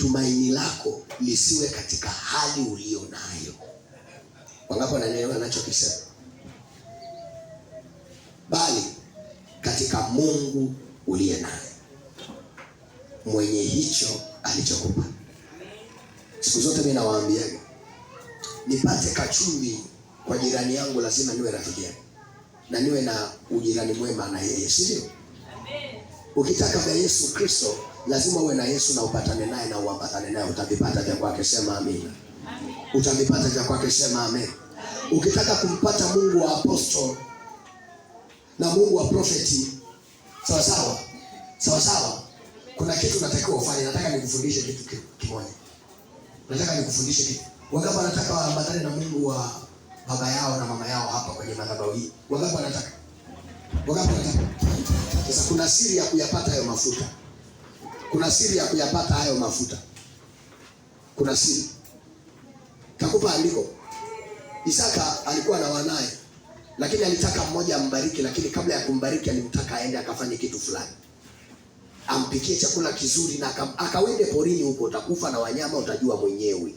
tumaini lako lisiwe katika hali ulio nayo. Wangapi wananielewa ninachokisema? Bali katika Mungu uliye naye, mwenye hicho alichokupa. Siku zote mimi nawaambia, nipate kachumbi kwa jirani yangu lazima niwe rafiki yake na niwe na ujirani mwema na yeye, si ndio? Amen. Ukitaka vya Yesu Kristo lazima uwe na Yesu na upatane naye na uambatane naye, utavipata vya kwake, sema amina. Amen. Utavipata vya kwake, sema amen. Ukitaka kumpata Mungu wa apostle na Mungu wa profeti, sawa sawa, sawa sawa, kuna kitu natakiwa ufanye. Nataka nikufundishe kitu kimoja. Nataka nikufundishe kitu. Wangapi wanataka waambatane na Mungu wa baba yao na mama yao hapa kwenye madhabahu hii? Wangapi wanataka? Wangapi wanataka? Sasa kuna siri ya kuyapata hayo mafuta. Kuna siri ya kuyapata hayo mafuta. Kuna siri. Takupa andiko. Isaka alikuwa na wanae, lakini alitaka mmoja ambariki, lakini kabla ya kumbariki alimtaka aende akafanye kitu fulani. Ampikie chakula kizuri na akawende porini huko, utakufa na wanyama, utajua mwenyewe.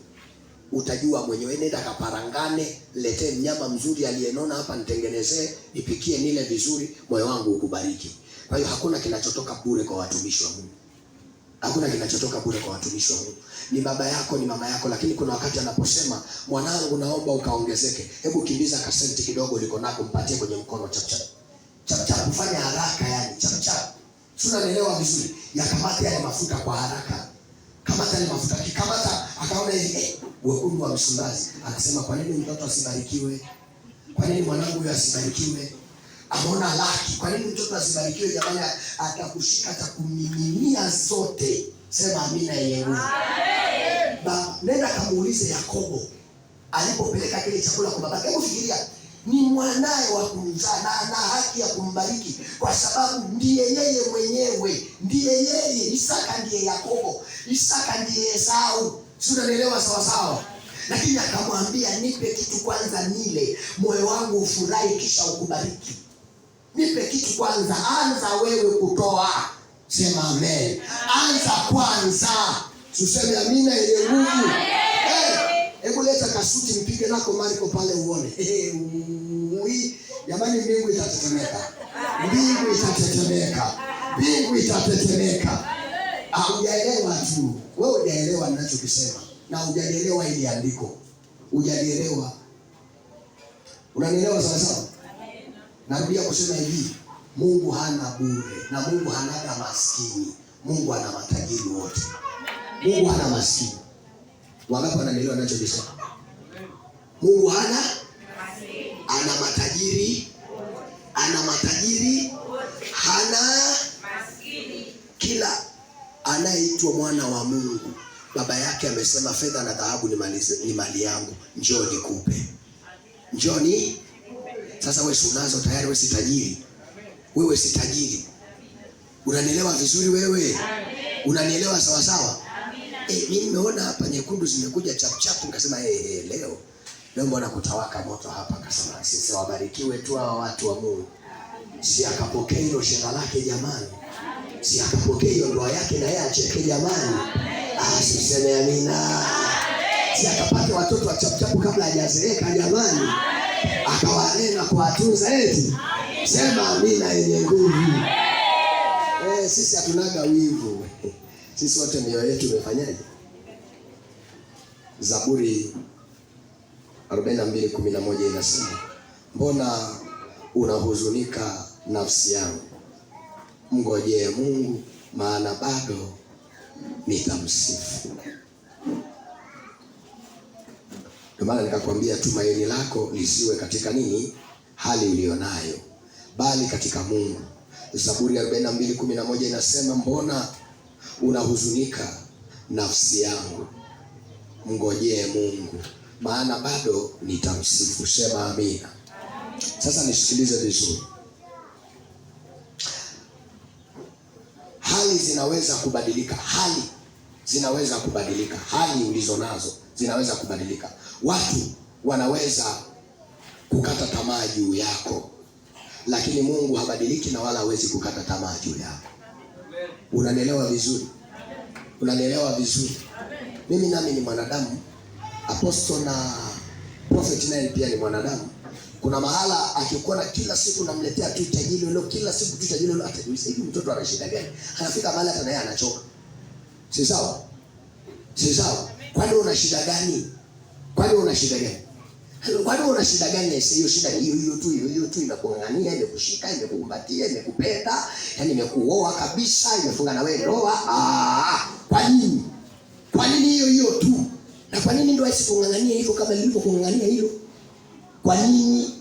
Utajua mwenyewe, nenda kaparangane, letee mnyama mzuri aliyenona hapa nitengenezee, nipikie nile vizuri, moyo wangu ukubariki. Kwa hiyo hakuna kinachotoka bure kwa watumishi wa Mungu. Hakuna kinachotoka bure kwa watumishi wa Mungu. Ni baba yako, ni mama yako, lakini kuna wakati anaposema, mwanangu naomba ukaongezeke, hebu kimbiza kasenti kidogo uliko nako, mpatie kwenye mkono, chap chap. Chap chap, kufanya haraka yani, chap chap. Sura nielewa vizuri, yakamata yale mafuta kwa haraka. Kamata yale mafuta, kikamata akaona hivi, wekundu wa Msimbazi, akasema kwa nini mtoto asibarikiwe? Kwa nini mwanangu huyu asibarikiwe? Ameona laki, kwa nini mtoto asibarikiwe? Jamani, atakushika atakumiminia zote. Sema amina yenyewe. Amen. Nenda kamuulize Yakobo alipopeleka kile chakula kwa babake. Hebu fikiria, ni mwanae wa kumzaa na ana haki ya kumbariki kwa sababu ndiye yeye mwenyewe, ndiye yeye. Isaka ndiye Yakobo, Isaka ndiye Esau. Sio, unaelewa sawa sawa? Lakini akamwambia, nipe kitu kwanza nile, moyo wangu ufurahi kisha ukubariki. Nipe kitu kwanza, anza wewe kutoa. Sema amen. Anza kwanza. Tuseme amina yenye nguvu. Hebu leta kasuti mpige nako Mariko pale uone. Jamani, mbingu itatetemeka. Mbingu itatetemeka. Mbingu itatetemeka. Hujaelewa tu. Wewe hujaelewa ninachokisema. Na hujalielewa ili andiko. Hujalielewa. Unanielewa sawa sawa? Narudia kusema hivi, Mungu hana bure na Mungu hana maskini. Mungu ana matajiri wote. Mungu hana maskini. Wangapi wananielewa ninachokisema? Mungu hana maskini. Ana matajiri. Ana matajiri. Hana maskini. Kila anayeitwa mwana wa Mungu, baba yake amesema fedha na dhahabu ni mali yangu, njoo nikupe. Njoo ni. Sasa wewe unazo tayari, wewe si tajiri. Wewe si tajiri. Unanielewa vizuri wewe? Unanielewa sawa sawa? Mimi nimeona hapa nyekundu zimekuja chap chap, nikasema leo mbona kutawaka moto hapa? Kasema sisi wabarikiwe tu hawa watu wa Mungu. Si akapokea hilo shamba lake jamani. Si akapokea hiyo ndoa yake na yeye acheke jamani. Siseme amina. Si akapata watoto wa chap chap kabla hajazeeka jamani. Akawalea na kuwatunza eti. Sema amina yenye nguvu. Sisi hatunaga wivu. Sisi wote mioyo yetu imefanyaje? Zaburi 42:11 inasema, mbona unahuzunika nafsi yangu? Mngojee Mungu, maana bado nitamsifu. Ndio maana nikakwambia tumaini lako lisiwe katika nini? Hali ulionayo, bali katika Mungu. Zaburi 42:11 inasema, mbona unahuzunika nafsi yangu? Mngojee Mungu, maana bado nitamsifu. Sema amina. Sasa nisikilize vizuri. Hali zinaweza kubadilika. Hali zinaweza kubadilika. Hali ulizo nazo zinaweza kubadilika. Watu wanaweza kukata tamaa juu yako, lakini Mungu habadiliki na wala hawezi kukata tamaa juu yako. Unanielewa vizuri? Unanielewa vizuri? Mimi nami ni mwanadamu. Apostle na prophet naye pia ni mwanadamu. Kuna mahala akikuwa na kila siku namletea tu tajiri leo, kila siku tu tajiri leo, atajiuliza hivi mtoto ana shida gani? Anafika mahali hata naye anachoka. Si sawa? Si sawa? Kwani una shida gani? Kwani una shida gani? Kwani una shida gani? Hiyo shida hiyo tu imekung'ang'ania, imekushika, imekukumbatia, imekupenda, yani imekuoa kabisa, imefunga na wewe ndoa. Kwa nini? Kwa nini hiyo tu? Na kwa nini ndio asikung'ang'ania hivyo kama nilivyokung'ang'ania hilo? Kwa nini?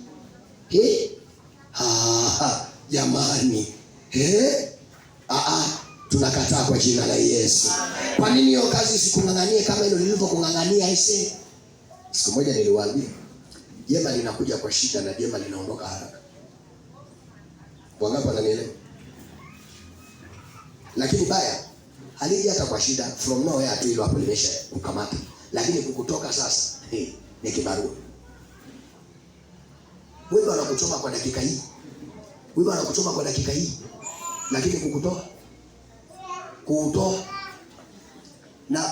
Jamani. Tunakataa kwa jina la Yesu. Kwa nini hiyo kazi isikung'ang'anie kama hilo nilivyokung'ang'ania ese? Siku moja niliwaambia, jema linakuja kwa shida na jema linaondoka haraka. Wangapi wananielewa? Lakini baya haliji hata kwa shida, from nowhere tu ile hapo limesha kukamata. Lakini kukutoka sasa, ni kibarua. Wewe anakuchoma kwa dakika hii. Wewe anakuchoma kwa dakika hii. Lakini kukutoa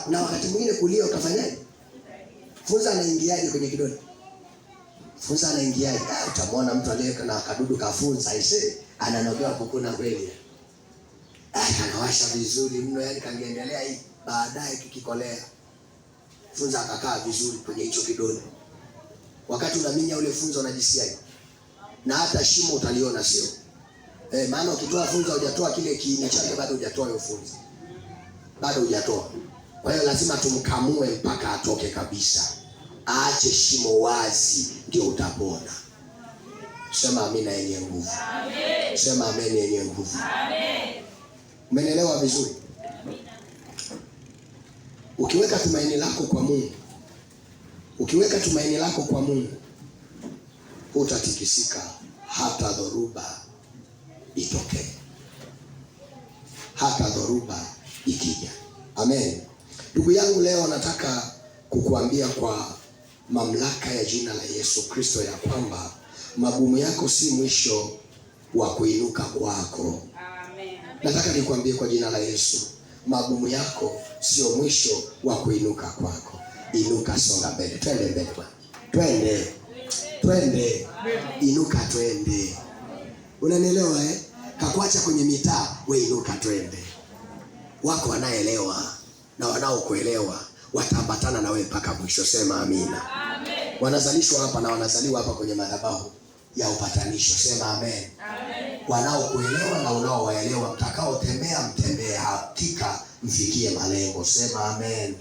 na wakati mwingine kulia utafanyaje? Funza anaingiaje kwenye kidole? Funza anaingiaje? Utamwona mtu aliyeka na kadudu kafunza ise ananogewa kukuna kweli. Anawasha vizuri mno, yani kangeendelea hii baadaye kikikolea. Funza akakaa vizuri kwenye hicho kidole. Wakati unaminya ule funza unajisikiaje? Na hata shimo utaliona sio? Maana ukitoa funza hujatoa kile kiini chake, bado hujatoa hiyo funza. Bado hujatoa. Kwa hiyo lazima tumkamue mpaka atoke kabisa. Aache shimo wazi ndio utapona. Sema amina yenye nguvu. Amen. Sema amen yenye nguvu. Amen. Umeelewa vizuri? Amina. Ukiweka tumaini lako kwa Mungu. Ukiweka tumaini lako kwa Mungu, hutatikisika hata dhoruba itokee. Hata dhoruba ikija. Amen. Ndugu yangu, leo nataka kukuambia kwa mamlaka ya jina la Yesu Kristo ya kwamba magumu yako si mwisho wa kuinuka kwako. Amen. Nataka nikwambie kwa jina la Yesu, magumu yako sio mwisho wa kuinuka kwako. Inuka, songa mbele. Twende mbele bwana. Twende. Inuka twende. Unanielewa Kakuacha kwenye mitaa, wewe inuka twende. Wako wanaelewa na wanaokuelewa wataambatana na wewe mpaka mwisho. Sema amina. Amen. Wanazalishwa hapa na wanazaliwa hapa kwenye madhabahu ya upatanisho. Sema amen. Amen. Wanaokuelewa na unaowaelewa, mtakao tembea mtembee, hakika mfikie malengo. Sema amen.